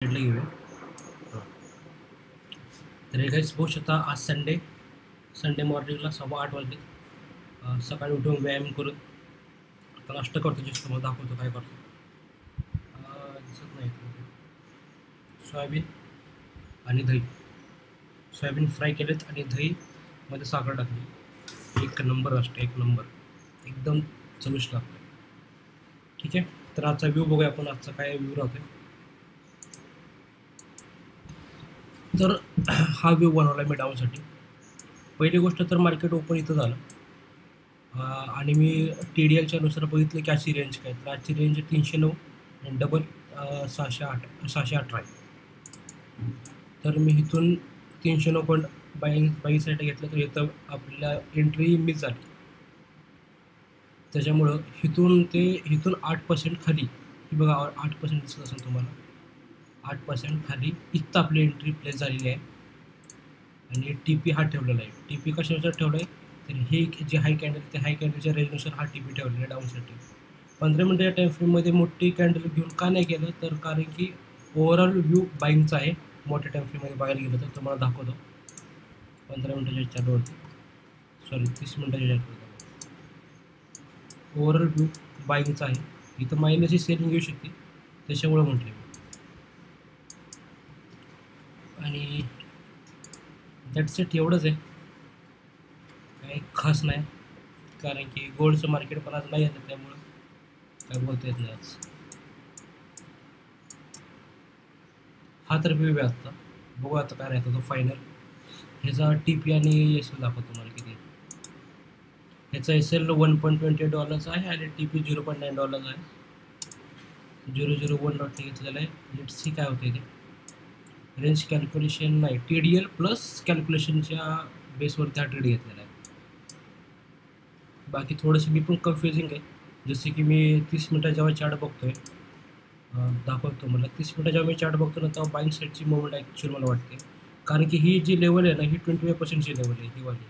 घेऊया. तर गाईज बघू शकता आज संडे मॉर्निंगला 8:15 वाजले. सकाळी उठून व्यायाम करून आता नाश्ता करतो. जस्ट तुम्हाला दाखवतो काय करतो. दिसत नाही सोयाबीन आणि दही. सोयाबीन फ्राय केलेत आणि दही मध्ये साखर टाकली. एक नंबर असतं, एक नंबर, एकदम चविष्ट लागतं. ठीक आहे, तर आजचा व्ह्यू बघूया आपण. आजचा काय व्ह्यू राहतोय. तर हा व्ह्यू बनवला मी डाऊनसाठी. पहिली गोष्ट तर मार्केट ओपन इथं झालं आणि मी TDLच्या नुसार बघितलं की आजची रेंज काय. तर आजची रेंज 309 आणि डबल 618 आहे. तर मी इथून 309 पण बाई साईड घेतलं तर इथं आपल्याला एंट्री मिस झाली. त्याच्यामुळं इथून 8% खाली, ही बघा 8% दिसत असेल तुम्हाला. 8% खाली इथं आपली एंट्री प्लेस झालेली आहे आणि TP हा ठेवलेला आहे. TP कशानुसार ठेवला आहे तर हे जे हाय कॅन्डल, त्या हाय कॅन्डलच्या रेंजनुसार हा TP ठेवलेला आहे डाऊनसाठी. 15 मिनिटाच्या टाईम फ्रेममध्ये मोठी कॅन्डल घेऊन का नाही केलं तर कारण की ओव्हरऑल व्ह्यू बाईंगचा आहे. मोठ्या टाईम फ्रेममध्ये बघायला गेलं तर तुम्हाला दाखवतो. 15 मिनिटाच्या चार्टवरती, सॉरी 30 मिनिटाच्या चार्टवरती ओव्हरऑल व्ह्यू बाईंगचा आहे. इथं मायनसची सेलिंग येऊ शकते, त्याच्यामुळं म्हटलं मी. आणि दॅट्स इट, एवढंच आहे, काही खास नाही. कारण की गोल्डचं मार्केट पण आज नाही आहे, त्यामुळं काय बोलता येत नाही आज. हा तर व्ह्यू आहे आत्ता. बघू आता काय राहतो तो फायनल. ह्याचा TP आणि SL दाखवतो तुम्हाला किती. ह्याचा SL $1.28 आहे आणि TP $0.9 आहे. 001 लॉटने घेतलेला आहे. लेट्स सी काय होते ते. रेंज कॅल्क्युलेशन नाही, TDL प्लस कॅल्क्युलेशनच्या बेसवरती हा ट्रेड घेतलेला आहे. बाकी थोडंसं मी पण कन्फ्युजिंग आहे. जसे की मी 30 मिनिटा जेव्हा चार्ट बघतोय, दाखवतो मला 30 मिनिटा जेव्हा मी चार्ट बघतो ना, तेव्हा बाईंग साईडची मूवमेंट ॲक्च्युअली मला वाटते. कारण की ही जी लेवल आहे ना, ही 25% लेवल आहे ही वाली.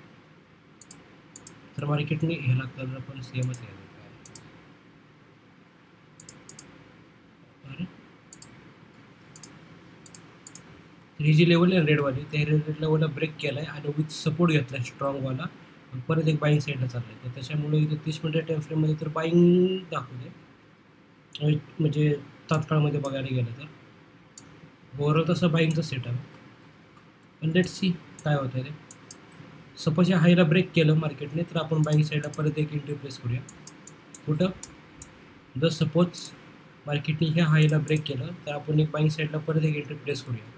तर मार्केटने ह्याला कलर पण सेमच आहे. अरे ही जी लेवल आहे रेडवाली, त्या रेड लेवलला ब्रेक केला आहे आणि विथ सपोर्ट घेतला आहे स्ट्रॉंगवाला. परत एक बाईंग साईडला चाललं आहे. तर त्याच्यामुळे इथे 30 मिनिट टाईम फ्रेममध्ये तर बाईंग दाखवते. म्हणजे तात्काळमध्ये बघायला गेलं तर ओव्हरऑल तसं बाईंगचा सेट आहे. पण लेट्स सी काय होतं ते. सपोज या हायला ब्रेक केलं मार्केटने तर आपण बाईंग साईडला परत एक एंट्री प्लेस करूया. कुठं जर सपोज मार्केटने ह्या हायला ब्रेक केलं तर आपण एक बाईंग साईडला परत एक एंट्री प्लेस करूया,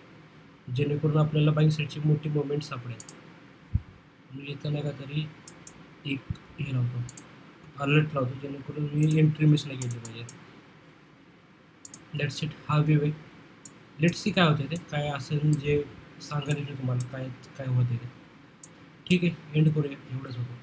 जेणेकरून आपल्याला बाईंग साईडची मोठी मुवमेंट सापडेल. मी इथं नाही का तरी एक हे लावतो, अलर्ट लावतो, जेणेकरून मी एंट्री मिस नाही केली पाहिजे. लेट्स इट, हा व्ह्यू आहे. लेट्स सी काय होतं ते, काय असेल जे सांगायला तुम्हाला काय काय होते ते. ठीक आहे, एंड करूया, एवढंच होतं.